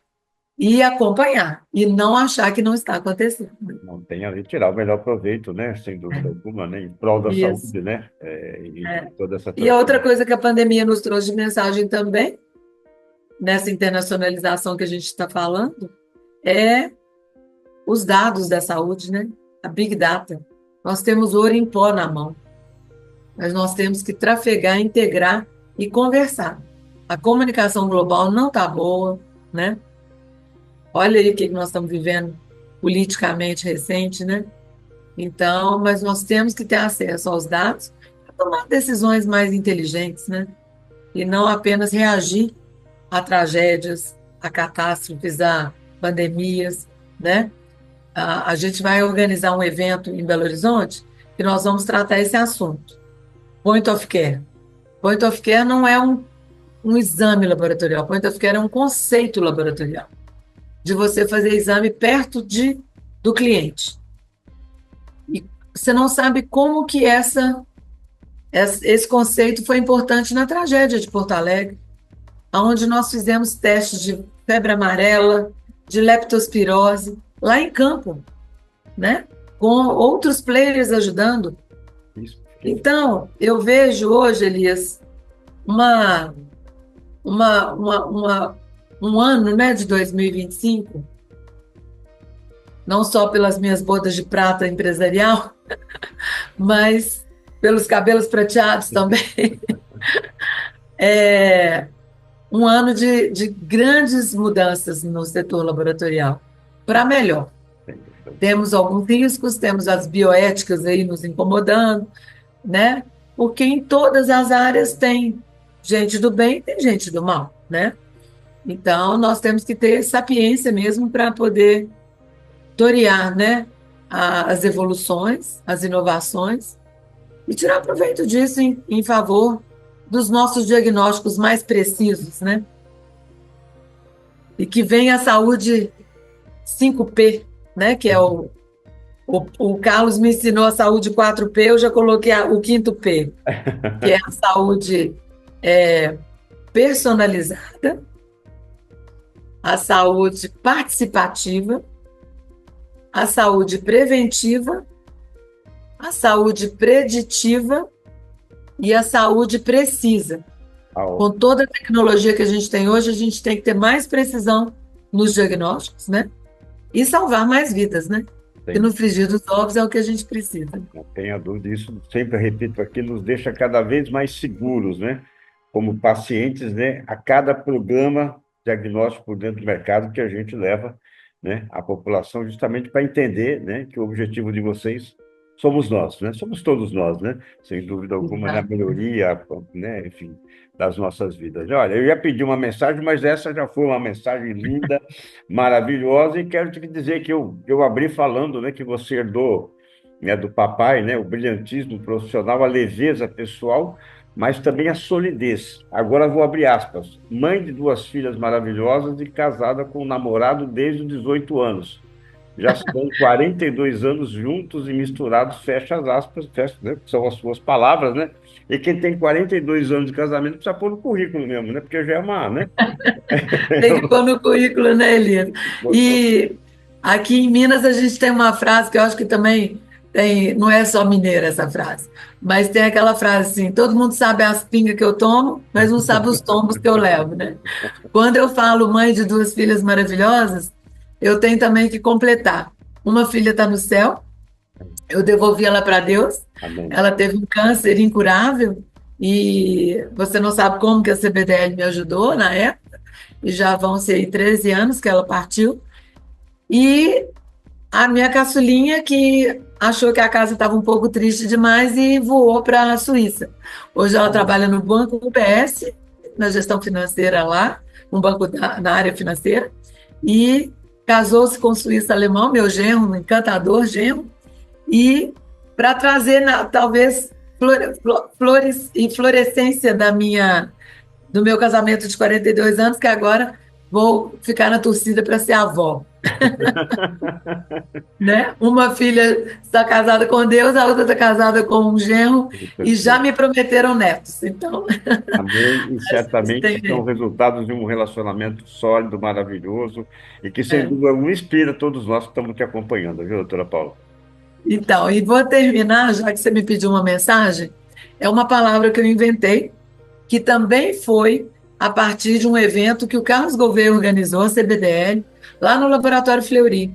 e acompanhar, e não achar que não está acontecendo. Não tem ali tirar o melhor proveito, né? Sem dúvida alguma, né? Em prol da saúde, né? Toda essa E a outra coisa que a pandemia nos trouxe de mensagem também, nessa internacionalização que a gente está falando, é os dados da saúde, né? A Big Data. Nós temos ouro em pó na mão, mas nós temos que trafegar, integrar e conversar. A comunicação global não está boa, né? Olha aí o que nós estamos vivendo politicamente recente, né? Então, mas nós temos que ter acesso aos dados para tomar decisões mais inteligentes, né? E não apenas reagir a tragédias, a catástrofes, a pandemias, né? A gente vai organizar um evento em Belo Horizonte e nós vamos tratar esse assunto. Point of Care. Point of Care não é um exame laboratorial. Point of Care é um conceito laboratorial de você fazer exame perto do cliente. E você não sabe como que esse conceito foi importante na tragédia de Porto Alegre, onde nós fizemos testes de febre amarela, de leptospirose, lá em campo, né? Com outros players ajudando. Então, eu vejo hoje, Elias, um ano, né, de 2025, não só pelas minhas bodas de prata empresarial, mas pelos cabelos prateados também. Um ano de grandes mudanças no setor laboratorial, para melhor. Temos alguns riscos, temos as bioéticas aí nos incomodando, né? Porque em todas as áreas tem gente do bem e tem gente do mal, né? Então, nós temos que ter sapiência mesmo para poder torear, né, as evoluções, as inovações e tirar proveito disso em favor dos nossos diagnósticos mais precisos, né? E que venha a saúde 5P, né? Que é o Carlos me ensinou a saúde 4P, eu já coloquei o quinto P, que é a saúde personalizada, a saúde participativa, a saúde preventiva, a saúde preditiva e a saúde precisa. Com toda a tecnologia que a gente tem hoje, a gente tem que ter mais precisão nos diagnósticos, né? E salvar mais vidas, né? E no frigir dos ovos é o que a gente precisa. Não tenha dúvida, isso sempre repito aqui, nos deixa cada vez mais seguros, né? Como pacientes, né? A cada programa diagnóstico por dentro do mercado que a gente leva, né, à população, justamente para entender, né, que o objetivo de vocês somos nós, né? Somos todos nós, né? Sem dúvida alguma, na melhoria, né, enfim, das nossas vidas. Olha, eu ia pedir uma mensagem, mas essa já foi uma mensagem linda, maravilhosa, e quero te dizer que eu abri falando, né, que você herdou, né, do papai, né, o brilhantismo profissional, a leveza pessoal, mas também a solidez. Agora vou abrir aspas. Mãe de 2 filhas maravilhosas e casada com um namorado desde os 18 anos. Já são 42 anos juntos e misturados, fecha as aspas, fecha, né? São as suas palavras, né? E quem tem 42 anos de casamento precisa pôr no currículo mesmo, né? Porque já é uma, né? Tem que pôr no currículo, né, Elias? E aqui em Minas a gente tem uma frase que eu acho que também tem, não é só mineira essa frase, mas tem aquela frase assim: todo mundo sabe as pingas que eu tomo, mas não sabe os tombos que eu levo, né? Quando eu falo mãe de 2 filhas maravilhosas, eu tenho também que completar. Uma filha está no céu, eu devolvi ela para Deus. Amém. Ela teve um câncer incurável e você não sabe como que a CBDL me ajudou na época, e já vão ser 13 anos que ela partiu. E a minha caçulinha, que achou que a casa estava um pouco triste demais e voou para a Suíça. Hoje ela trabalha no Banco UBS, na gestão financeira lá, um banco na área financeira, e casou-se com um suíço alemão, meu genro, um encantador genro, e para trazer, talvez, flores e florescência do meu casamento de 42 anos, que agora vou ficar na torcida para ser avó. Né? Uma filha está casada com Deus, a outra está casada com um genro, e já me prometeram netos. Então, Amém, e acho que certamente são tem. resultados de um relacionamento sólido, maravilhoso, e que, sem É. dúvida alguma, inspira todos nós que estamos te acompanhando, viu, doutora Paula? Então, e vou terminar, já que você me pediu uma mensagem, é uma palavra que eu inventei, que também foi a partir de um evento que o Carlos Gouveia organizou, a CBDL, lá no Laboratório Fleury,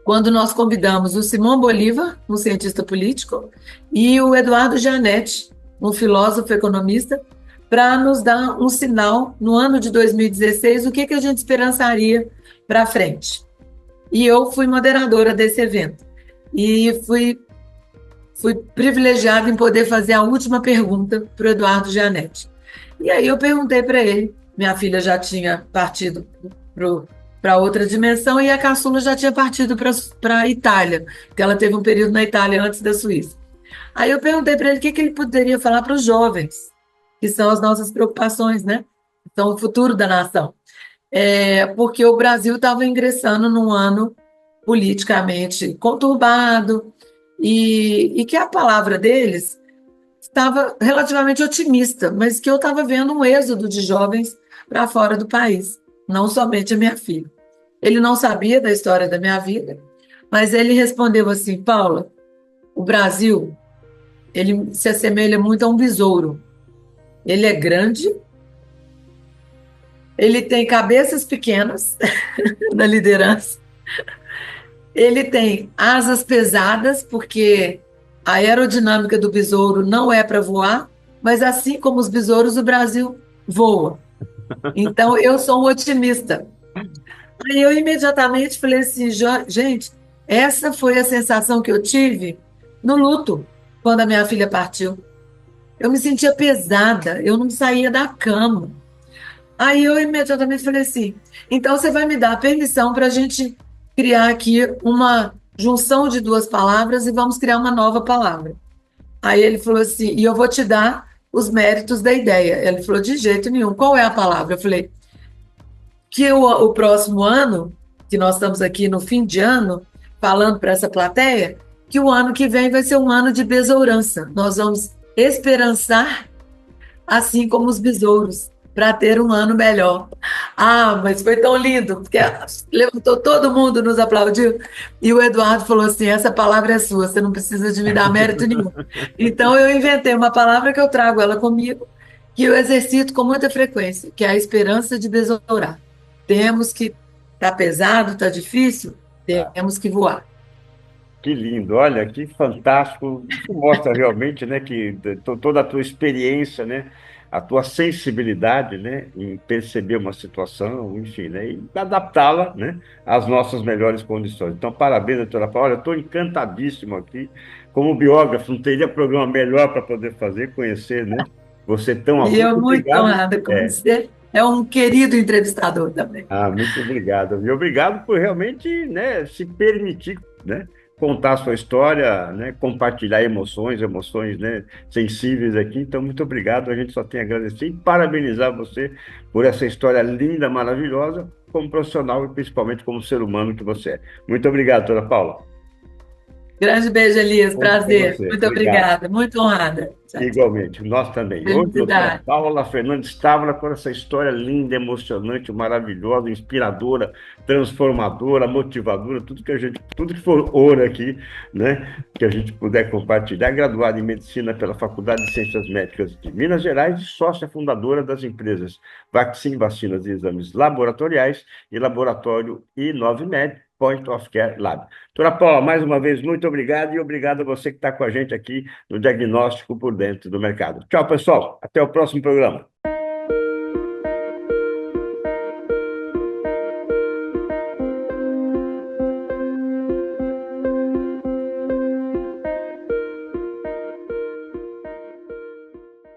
quando nós convidamos o Simão Bolívar, um cientista político, e o Eduardo Gianetti, um filósofo economista, para nos dar um sinal no ano de 2016, o que a gente esperançaria para frente. E eu fui moderadora desse evento. E fui privilegiada em poder fazer a última pergunta para o Eduardo Gianetti. E aí eu perguntei para ele, minha filha já tinha partido para outra dimensão e a caçula já tinha partido para a Itália, porque ela teve um período na Itália antes da Suíça. Aí eu perguntei para ele o que ele poderia falar para os jovens, que são as nossas preocupações, né? São o futuro da nação. Porque o Brasil estava ingressando num ano politicamente conturbado e que a palavra deles estava relativamente otimista, mas que eu estava vendo um êxodo de jovens para fora do país, não somente a minha filha. Ele não sabia da história da minha vida, mas ele respondeu assim: Paula, o Brasil, ele se assemelha muito a um besouro. Ele é grande, ele tem cabeças pequenas na liderança, ele tem asas pesadas, porque a aerodinâmica do besouro não é para voar, mas assim como os besouros, o Brasil voa. Então, eu sou um otimista. Aí eu imediatamente falei assim, gente, essa foi a sensação que eu tive no luto, quando a minha filha partiu. Eu me sentia pesada, eu não saía da cama. Aí eu imediatamente falei assim, então você vai me dar a permissão para a gente criar aqui uma junção de duas palavras e vamos criar uma nova palavra. Aí ele falou assim, e eu vou te dar os méritos da ideia. Ele falou, de jeito nenhum, qual é a palavra? Eu falei, que o próximo ano, que nós estamos aqui no fim de ano, falando para essa plateia, que o ano que vem vai ser um ano de besourança. Nós vamos esperançar, assim como os besouros, para ter um ano melhor. Ah, mas foi tão lindo, porque levantou todo mundo, nos aplaudiu, e o Eduardo falou assim, essa palavra é sua, você não precisa de me dar mérito nenhum. Então eu inventei uma palavra que eu trago ela comigo, que eu exercito com muita frequência, que é a esperança de besourar. Temos que, tá pesado, tá difícil, temos que voar. Que lindo, olha, que fantástico. Isso mostra realmente, né, que toda a tua experiência, né, a tua sensibilidade, né, em perceber uma situação, enfim, né, e adaptá-la, né, às nossas melhores condições. Então, parabéns, doutora Paula. Olha, eu estou encantadíssimo aqui. Como biógrafo, não teria programa melhor para poder fazer, conhecer, né, você tão a E fundo. eu muito Obrigado. honrada com você. É um querido entrevistador também. Muito obrigado, viu? Obrigado por realmente, né, se permitir, né, contar a sua história, né, compartilhar emoções, né, sensíveis aqui. Então, muito obrigado. A gente só tem a agradecer e parabenizar você por essa história linda, maravilhosa, como profissional e principalmente como ser humano que você é. Muito obrigado, doutora Paula. Grande beijo, Elias. Outro para Prazer. você. Muito Obrigado. obrigada. Muito honrada. Tchau, tchau. Igualmente, nós também. Hoje, doutora Felicidade. Paula Fernandes Távora, com essa história linda, emocionante, maravilhosa, inspiradora, transformadora, motivadora, tudo que for ouro aqui, né, que a gente puder compartilhar. Graduada em Medicina pela Faculdade de Ciências Médicas de Minas Gerais e sócia fundadora das empresas Vaccin Vacinas e Exames Laboratoriais e Laboratório I9Med, Point of Care Lab. Doutora Paula, mais uma vez, muito obrigado e obrigado a você que está com a gente aqui no Diagnóstico por Dentro do Mercado. Tchau, pessoal. Até o próximo programa.